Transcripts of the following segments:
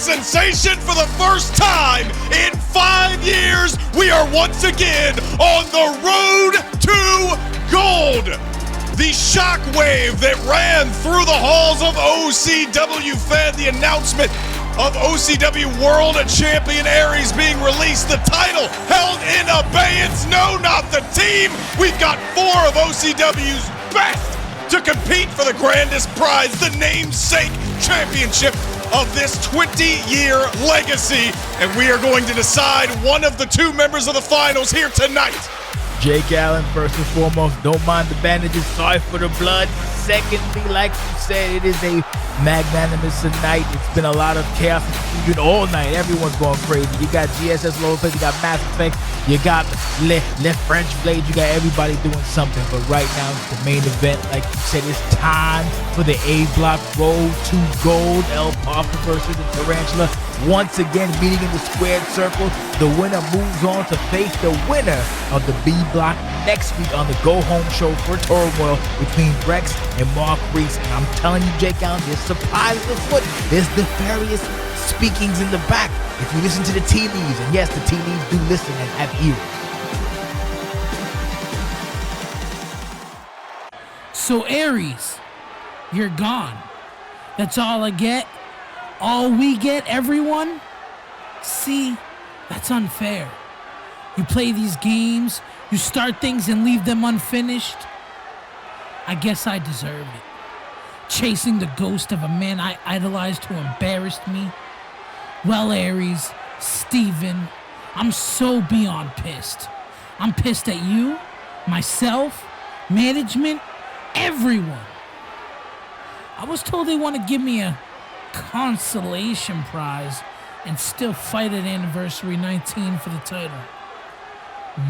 sensation for the first time in 5 years. We are once again on the road to gold. The shockwave that ran through the halls of OCWFED, the announcement of OCW World Champion Aries being released, the title held in abeyance. No, not the team. We've got 4 of OCW's best to compete for the grandest prize, the namesake championship of this 20-year legacy. And we are going to decide one of the 2 members of the finals here tonight. Jake Allen, first and foremost, don't mind the bandages, sorry for the blood. Secondly, like you said, it is a magnanimous night. It's been a lot of chaos and confusion all night. Everyone's going crazy. You got GSS Lopez, you got Mass Effect, you got Le French Blade, you got everybody doing something. But right now, it's the main event. Like you said, it's time for the A Block Road to Gold. El Parca versus the Tarantula. Once again, meeting in the squared circle. The winner moves on to face the winner of the B Block next week on the Go Home show for Turmoil between Rex and Mark Reese. And I'm telling you, Jake Allen, there's surprises afoot. There's nefarious speakings in the back. If you listen to the tea leaves, and yes, the tea leaves do listen and have ears. So Aries, you're gone. That's all I get? All we get, everyone? See, that's unfair. You play these games, you start things and leave them unfinished. I guess I deserve it. Chasing the ghost of a man I idolized who embarrassed me. Well, Aries, Steven, I'm so beyond pissed. I'm pissed at you, myself, management, everyone. I was told they want to give me a consolation prize and still fight at Anniversary 19 for the title.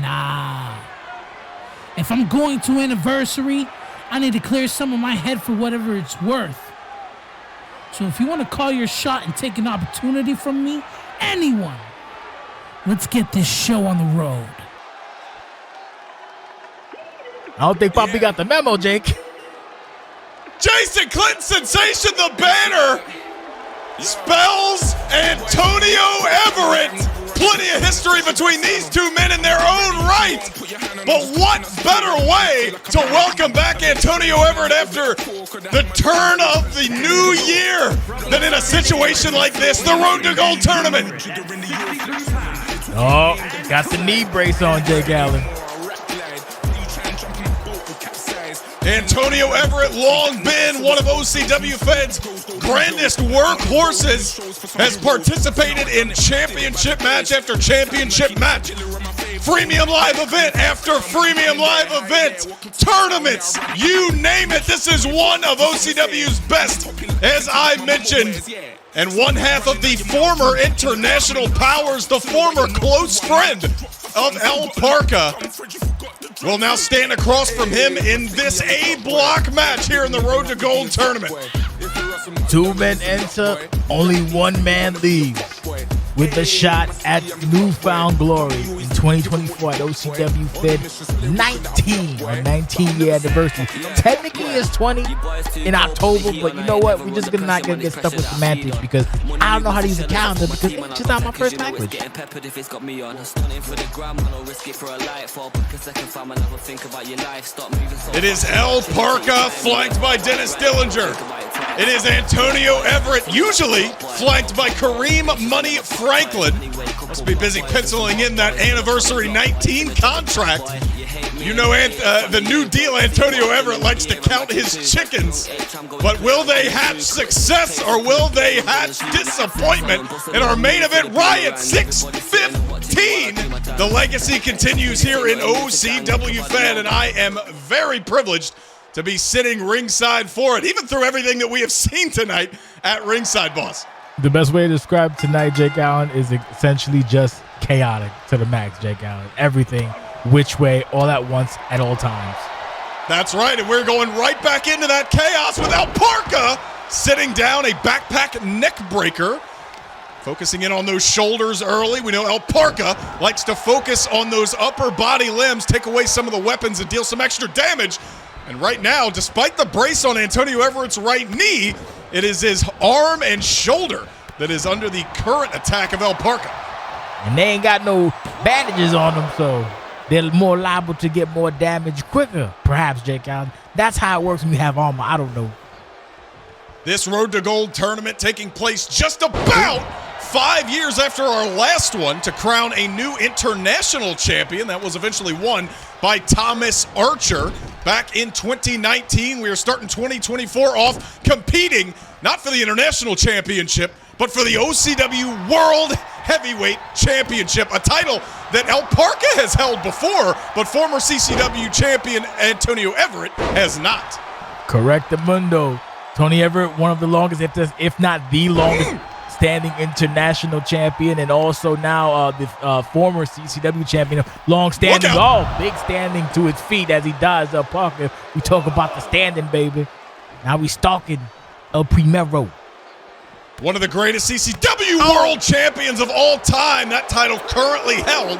Nah. If I'm going to Anniversary, I need to clear some of my head for whatever it's worth. So if you want to call your shot and take an opportunity from me, anyone, let's get this show on the road. I don't think Poppy got the memo, Jake. Jason Clinton Sensation, the banner, spells Antonio Everett. Plenty of history between these 2 men in their own right. But what better way to welcome back Antonio Everett after the turn of the new year than in a situation like this, the Road to Gold tournament. Oh, got the knee brace on, Jake Allen. Antonio Everett, long been one of OCWFED's grandest workhorses, has participated in championship match after championship match, freemium live event after freemium live event, tournaments, you name it. This is one of OCW's best, as I mentioned, and one half of the former International Powers, the former close friend of El Parca, will now stand across from him in this A-block match here in the Road to Gold tournament. 2 men enter, only 1 man leaves with a shot at newfound glory in 2024 at OCWFED 19-year anniversary. Technically it's 20 in October, but you know what? We're just not gonna get stuck with semantics because I don't know how to use a calendar because it's just not my first language. It is El Parca flanked by Dennis Dillinger. It is Antonio Everett, usually flanked by Kareem Money Franklin. Must be busy penciling in that Anniversary 19 contract. You know, the new deal, Antonio Everett likes to count his chickens. But will they hatch success or will they hatch disappointment in our main event, Riot 615? The legacy continues here in OCWFED, and I am very privileged to be sitting ringside for it, even through everything that we have seen tonight at ringside, boss. The best way to describe tonight, Jake Allen, is essentially just chaotic to the max, Jake Allen. Everything, which way, all at once, at all times. That's right, and we're going right back into that chaos with El Parca sitting down, a backpack neck breaker. Focusing in on those shoulders early. We know El Parca likes to focus on those upper body limbs, take away some of the weapons and deal some extra damage. And right now, despite the brace on Antonio Everett's right knee, it is his arm and shoulder that is under the current attack of El Parca. And they ain't got no bandages on them, so they're more liable to get more damage quicker, perhaps, Jake Allen. That's how it works when you have armor. I don't know. This Road to Gold tournament taking place just about 5 years after our last one to crown a new international champion that was eventually won by Thomas Archer back in 2019. We are starting 2024 off competing not for the international championship, but for the OCW World Heavyweight Championship, a title that El Parca has held before, but former CCW champion Antonio Everret has not. Correct, Mundo. Tony Everret, one of the longest, if not the longest standing international champion, and also now the former CCW champion, long standing, big standing to his feet as he does El Parca. We talk about the standing, baby. Now we stalking El Primero. One of the greatest CCW World Champions of all time. That title currently held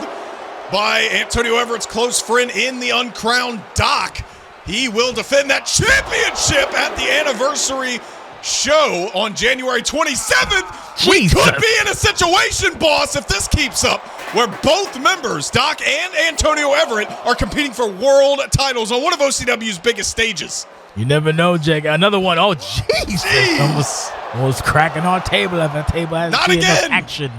by Antonio Everett's close friend in the uncrowned Doc. He will defend that championship at the anniversary show on January 27th. We could be in a situation, boss, if this keeps up, where both members, Doc and Antonio Everret, are competing for world titles on one of OCW's biggest stages. You never know, Jake. Another one. Oh, jeez. Almost cracking our table after the table has seen enough action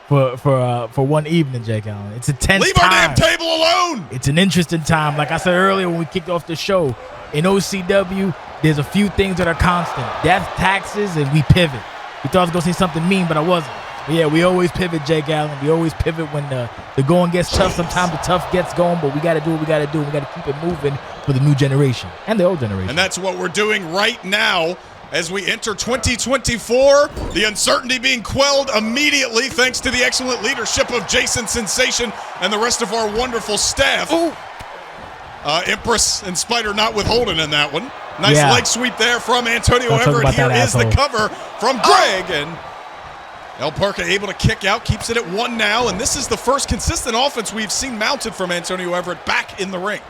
for one evening, Jake Allen. It's a tense Leave time. our damn table alone. It's an interesting time. Like I said earlier when we kicked off the show, in OCW, there's a few things that are constant. Death, taxes, and we pivot. We thought I was going to say something mean, but I wasn't. But yeah, we always pivot, Jake Allen. We always pivot when the going gets tough. Sometimes the tough gets going, but we got to do what we got to do. We got to keep it moving for the new generation and the old generation. And that's what we're doing right now as we enter 2024. The uncertainty being quelled immediately thanks to the excellent leadership of Jason Sensation and the rest of our wonderful staff. Empress and Spider not withholding in that one. Nice leg sweep there from Antonio Everret. Here is the cover from Greg, and El Parca able to kick out, keeps it at 1 now, and this is the first consistent offense we've seen mounted from Antonio Everret back in the ring.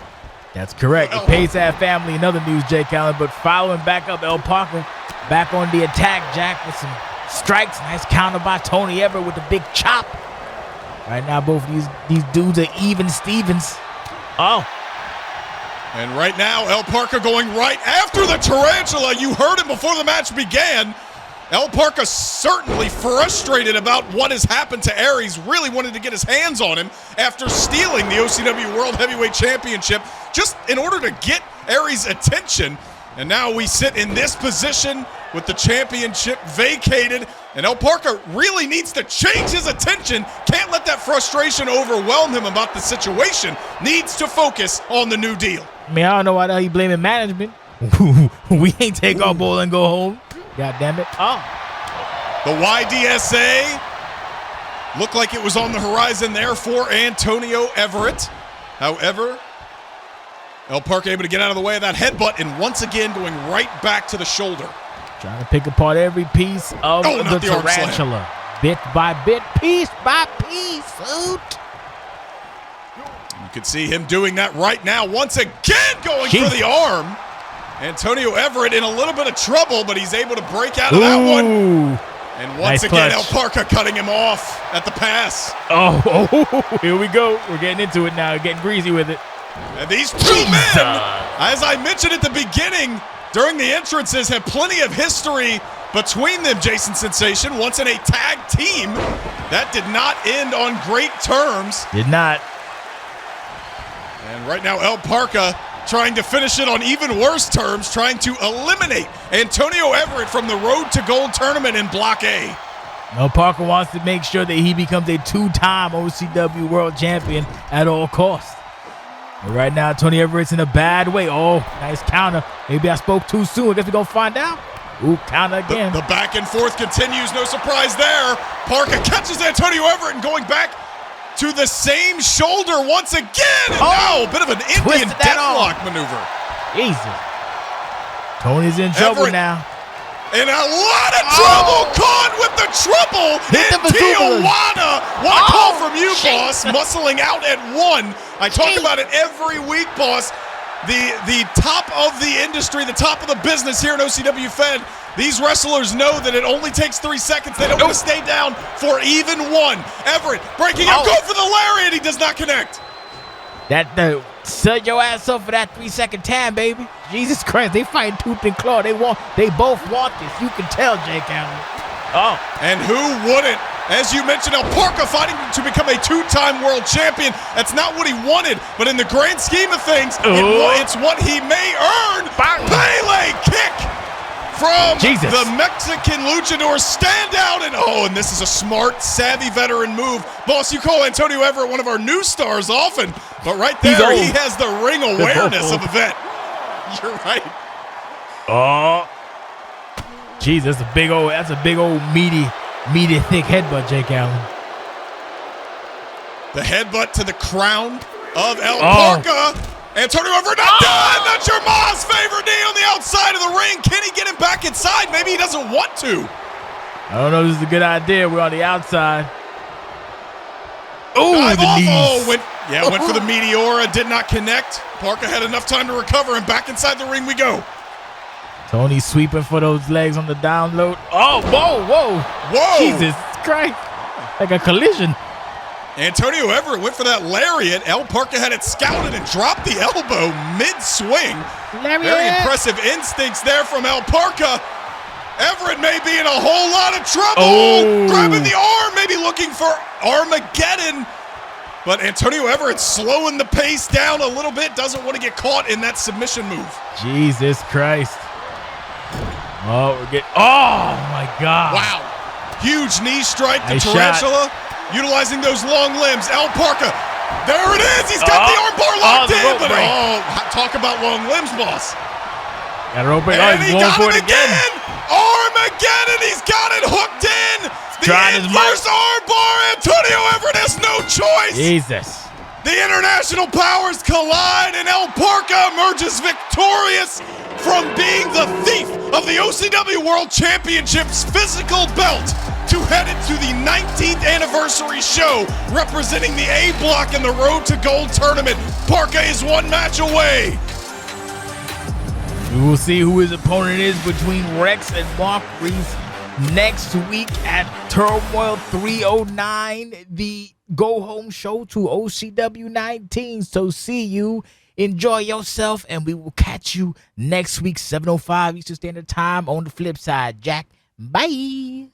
That's correct. The Pace have family in other news, Jake Allen, but following back up, El Parca back on the attack, Jack, with some strikes. Nice counter by Tony Everett with the big chop. Right now, both of these dudes are even Stevens. And right now, El Parca going right after the tarantula. You heard him before the match began. El Parca certainly frustrated about what has happened to Aries. Really wanted to get his hands on him after stealing the OCW World Heavyweight Championship just in order to get Aries' attention. And now we sit in this position with the championship vacated. And El Parca really needs to change his attention. Can't let that frustration overwhelm him about the situation. Needs to focus on the new deal. I mean, I don't know why the hell he blaming management. We ain't take our ball and go home. God damn it. The YDSA looked like it was on the horizon there for Antonio Everret. However, El Parca able to get out of the way of that headbutt and once again going right back to the shoulder. Trying to pick apart every piece of the tarantula. Bit by bit, piece by piece. You can see him doing that right now. Once again going for the arm. Antonio Everret in a little bit of trouble, but he's able to break out of that one. And once again, El Parca cutting him off at the pass. Here we go. We're getting into it now, getting greasy with it. And these two men, as I mentioned at the beginning, during the entrances, have plenty of history between them, Jason Sensation. Once in a tag team, that did not end on great terms. Did not. And right now, El Parca trying to finish it on even worse terms, trying to eliminate Antonio Everret from the Road to Gold tournament in Block A. El Parca wants to make sure that he becomes a two-time OCW World Champion at all costs. But right now, Tony Everett's in a bad way. Nice counter. Maybe I spoke too soon. I guess we're going to find out. Counter again. The back and forth continues. No surprise there. Parca catches Antonio Everret and going back to the same shoulder once again. And now, a bit of an Indian deathlock maneuver. Jesus. Tony's in trouble now. In a lot of trouble. Caught with the trouble in Tijuana. What a call from you, boss. Muscling out at 1. I talk about it every week, boss. The top of the industry, the top of the business here at OCWFED These wrestlers know that it only takes 3 seconds. They don't want to stay down for even one. Everett breaking out, go for the lariat. He does not connect. Set your ass up for that 3-second time, baby. Jesus Christ, they fighting tooth and claw. They both want this. You can tell, Jake Allen. Oh. And who wouldn't? As you mentioned, Parca fighting to become a 2-time world champion. That's not what he wanted, but in the grand scheme of things, it's what he may earn. Pele kick from the Mexican luchador. Stand out and this is a smart, savvy veteran move. Boss, you call Antonio Everett one of our new stars often, but right there, he has the ring awareness of a vet. You're right. Oh. Jeez, that's a big old meaty, thick headbutt, Jake Allen. The headbutt to the crown of Parca. Antonio Everett not done. That's your mom's favorite knee on the outside of the ring. Can he get him back inside? Maybe he doesn't want to. I don't know if this is a good idea. We're on the outside. Oh, the knees. Went for the Meteora. Did not connect. Parca had enough time to recover, and back inside the ring we go. Tony sweeping for those legs on the download. Oh, whoa. Jesus Christ. Like a collision. Antonio Everett went for that lariat. Parca had it scouted and dropped the elbow mid-swing. Very impressive instincts there from Parca. Everett may be in a whole lot of trouble. Grabbing the arm, maybe looking for Armageddon. But Antonio Everett slowing the pace down a little bit. Doesn't want to get caught in that submission move. Jesus Christ. Oh, my God. Wow. Huge knee strike to Tarantula. Utilizing those long limbs. Parca. There it is. He's got the armbar locked in. But talk about long limbs, boss. Got to open. And he got it again. Armageddon. He's got it hooked in. The inverse armbar. Antonio Everett has no choice. Jesus. The international powers collide, and Parca emerges victorious from being the thief of the OCW World Championship's physical belt to head into the 19th anniversary show representing the A Block in the Road to Gold tournament. Parca is one match away. We will see who his opponent is between Rex and Mark Reese next week at Turmoil 309, the go-home show to OCW 19. So see you. Enjoy yourself, and we will catch you next week, 7:05 Eastern Standard Time on the flip side. Jack, bye.